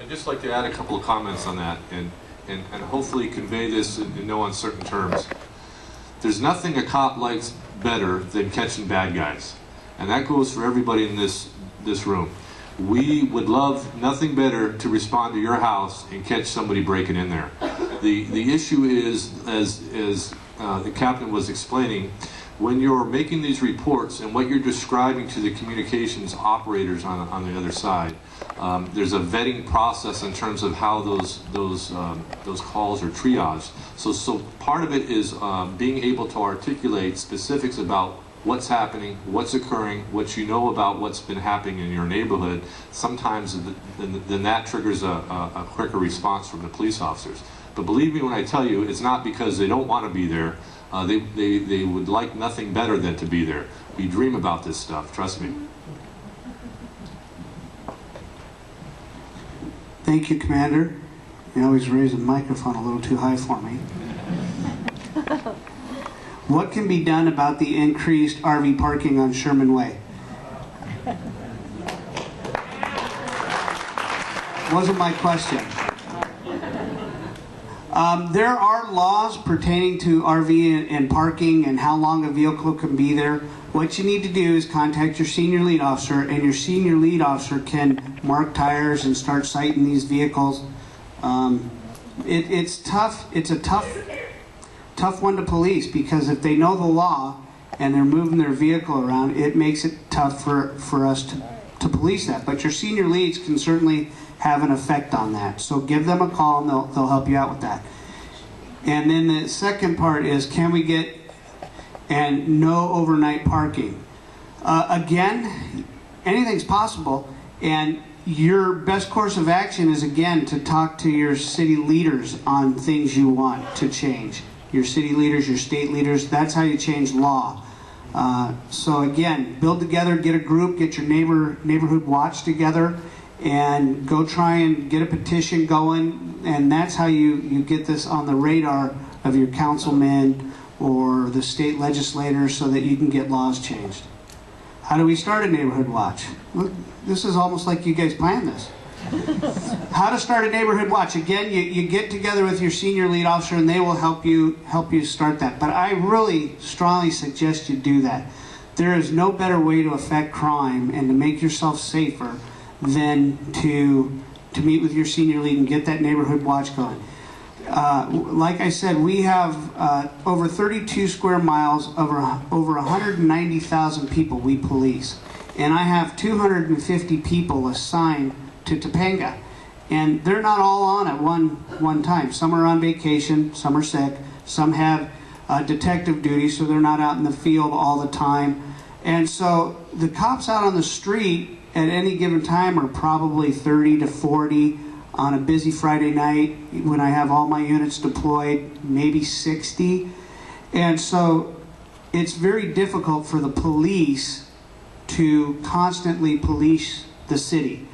I'd just like to add a couple of comments on that and hopefully convey this in no uncertain terms. There's nothing a cop likes better than catching bad guys. And that goes for everybody in this room. We would love nothing better to respond to your house and catch somebody breaking in there. The issue is, as the captain was explaining, when you're making these reports and what you're describing to the communications operators on the other side, there's a vetting process in terms of how those calls are triaged. So part of it is being able to articulate specifics about what's happening, what's occurring, what you know about what's been happening in your neighborhood. Sometimes then that triggers a quicker response from the police officers. But believe me when I tell you, it's not because they don't want to be there. They would like nothing better than to be there. We dream about this stuff, trust me. Thank you, Commander. You always raise the microphone a little too high for me. What can be done about the increased RV parking on Sherman Way? Wasn't my question. There are laws pertaining to RV and parking and how long a vehicle can be there. What you need to do is contact your senior lead officer, and your senior lead officer can mark tires and start citing these vehicles. It's tough. It's a tough one to police, because if they know the law and they're moving their vehicle around, it makes it tough for us to police that. But your senior leads can certainly have an effect on that. So give them a call and they'll help you out with that. And then the second part is, can we get and no overnight parking? Again, anything's possible, and your best course of action is, again, to talk to your city leaders on things you want to change. Your city leaders, your state leaders, that's how you change law. So again, build together, get a group, get your neighborhood watch together, and go try and get a petition going, and that's how you get this on the radar of your councilmen or the state legislators so that you can get laws changed. How do we start a neighborhood watch? Look, this is almost like you guys planned this. How to start a neighborhood watch? Again, you get together with your senior lead officer and they will help you start that. But I really strongly suggest you do that. There is no better way to affect crime and to make yourself safer than to meet with your senior lead and get that neighborhood watch going. Like I said, we have over 32 square miles, over 190,000 people we police. And I have 250 people assigned to Topanga. And they're not all on at one time. Some are on vacation, some are sick, some have detective duty, so they're not out in the field all the time. And so the cops out on the street at any given time are probably 30 to 40. On a busy Friday night, when I have all my units deployed, maybe 60. And so it's very difficult for the police to constantly police the city.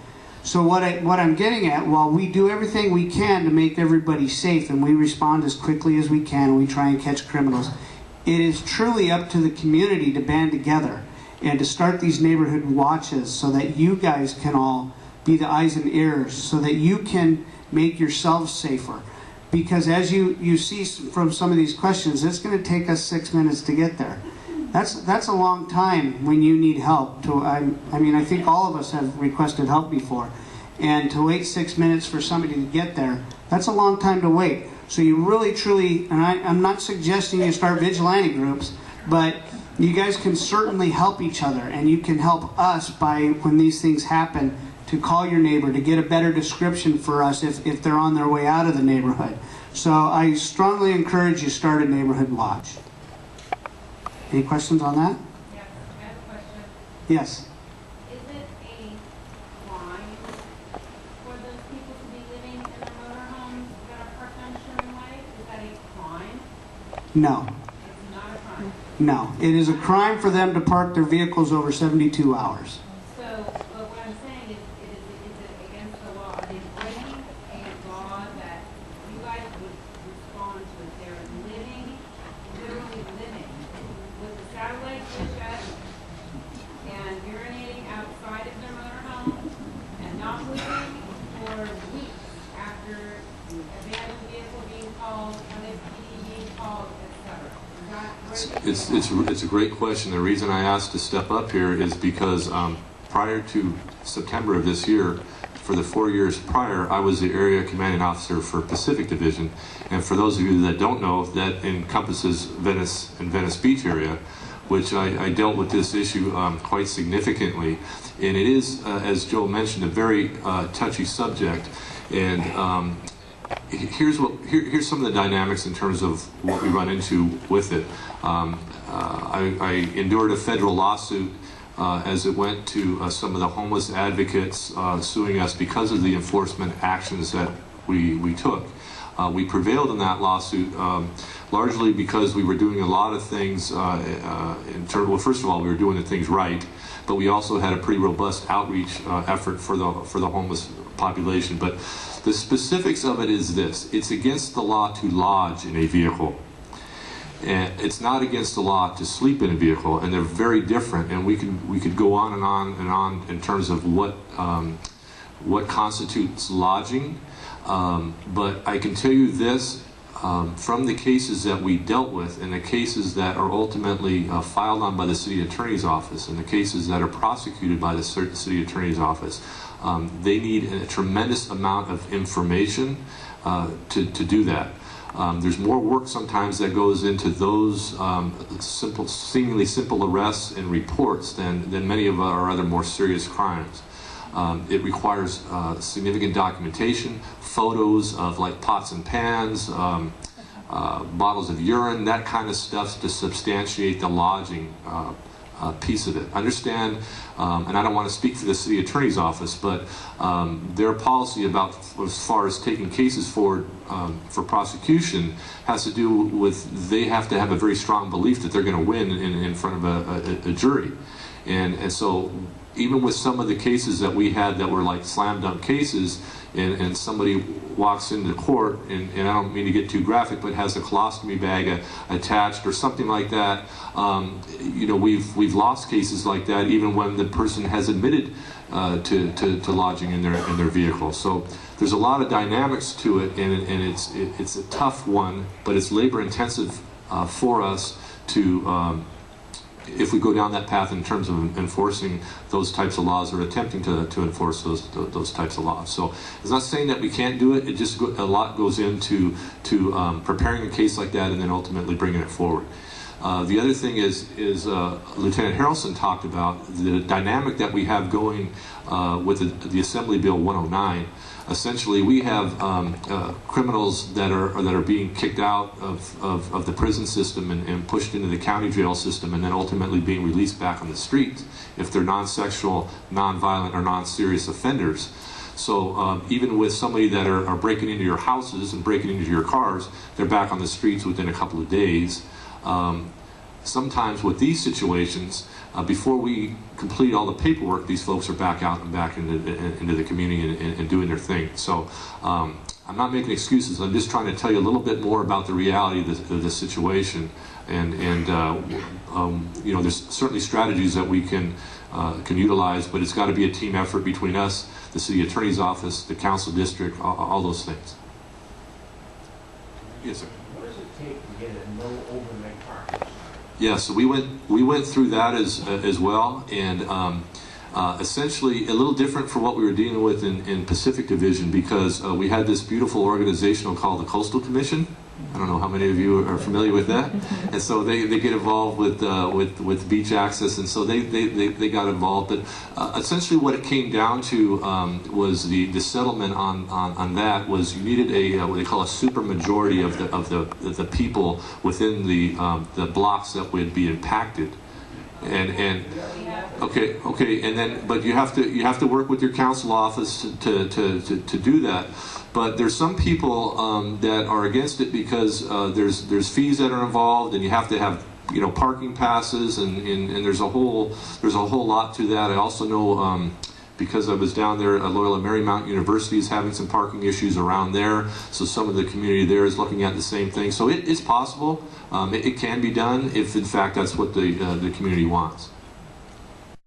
So what I'm getting at, while we do everything we can to make everybody safe and we respond as quickly as we can, we try and catch criminals, it is truly up to the community to band together and to start these neighborhood watches so that you guys can all be the eyes and ears, so that you can make yourselves safer. Because as you see from some of these questions, it's going to take us 6 minutes to get there. That's a long time when you need help. I mean, I think all of us have requested help before. And to wait 6 minutes for somebody to get there, that's a long time to wait. So you really, truly, and I'm not suggesting you start vigilante groups, but you guys can certainly help each other, and you can help us by, when these things happen, to call your neighbor, to get a better description for us if they're on their way out of the neighborhood. So I strongly encourage you to start a neighborhood watch. Any questions on that? Yes, I have a question. Yes. Is it a crime for those people to be living in their motorhomes that are parked on Sherman Way? Is that a crime? No. It's not a crime. No. It is a crime for them to park their vehicles over 72 hours. So, but what I'm saying is it against the law? Are they breaking a law that you guys would respond to if they're living, literally living, with the satellite dish at and urinating outside of their motorhome and not moving, for weeks after abandoned vehicle being called, LAPD being called, etc. It's a great question. The reason I asked to step up here is because prior to September of this year, for the 4 years prior, I was the area commanding officer for Pacific Division. And for those of you that don't know, that encompasses Venice and Venice Beach area, which I dealt with this issue quite significantly. And it is, as Joe mentioned, a very touchy subject. And here's some of the dynamics in terms of what we run into with it. I endured a federal lawsuit as it went to some of the homeless advocates suing us because of the enforcement actions that we took. We prevailed in that lawsuit largely because we were doing a lot of things well, first of all, we were doing the things right, but we also had a pretty robust outreach effort for the homeless population. But the specifics of it is this: it's against the law to lodge in a vehicle. And it's not against the law to sleep in a vehicle, and they're very different. And we could go on and on and on in terms of what constitutes lodging. But I can tell you this, from the cases that we dealt with and the cases that are ultimately filed on by the city attorney's office and the cases that are prosecuted by the city attorney's office, they need a tremendous amount of information to do that. There's more work sometimes that goes into those seemingly simple arrests and reports than many of our other more serious crimes. It requires significant documentation, photos of like pots and pans, bottles of urine, that kind of stuff to substantiate the lodging piece of it. Understand, and I don't want to speak for the city attorney's office, but their policy about as far as taking cases forward for prosecution has to do with they have to have a very strong belief that they're going to win in front of a jury. And so even with some of the cases that we had that were like slam dunk cases, and somebody walks into court, and I don't mean to get too graphic, but has a colostomy bag attached or something like that, you know, we've lost cases like that even when the person has admitted to lodging in their vehicle. So there's a lot of dynamics to it, and it's a tough one, but it's labor intensive for us to if we go down that path in terms of enforcing those types of laws or attempting to enforce those types of laws. So it's not saying that we can't do it. It just a lot goes into preparing a case like that and then ultimately bringing it forward. The other thing is Lieutenant Harrelson talked about the dynamic that we have going with the Assembly Bill 109. Essentially, we have criminals that are being kicked out of the prison system and pushed into the county jail system, and then ultimately being released back on the streets if they're non-sexual, non-violent, or non-serious offenders. So even with somebody that are breaking into your houses and breaking into your cars, they're back on the streets within a couple of days. Sometimes with these situations, before we complete all the paperwork, these folks are back out and back into the community and doing their thing. So I'm not making excuses. I'm just trying to tell you a little bit more about the reality of the situation. And you know, there's certainly strategies that we can utilize, but it's got to be a team effort between us, the city attorney's office, the council district, all those things. Yes, sir. What does it take to get a no overnight parking? Yeah, so we went through that as well, and essentially a little different from what we were dealing with in Pacific Division, because we had this beautiful organization called the Coastal Commission. I don't know how many of you are familiar with that, and so they get involved with beach access, and so they got involved. But essentially, what it came down to was the settlement on that was you needed a what they call a super majority of the people within the blocks that would be impacted. And okay, and then but you have to work with your council office to do that. But there's some people that are against it because there's fees that are involved, and you have to have, you know, parking passes, and there's a whole lot to that. I also know because I was down there, Loyola Marymount University is having some parking issues around there, so some of the community there is looking at the same thing. So it's possible. It can be done if in fact that's what the community wants.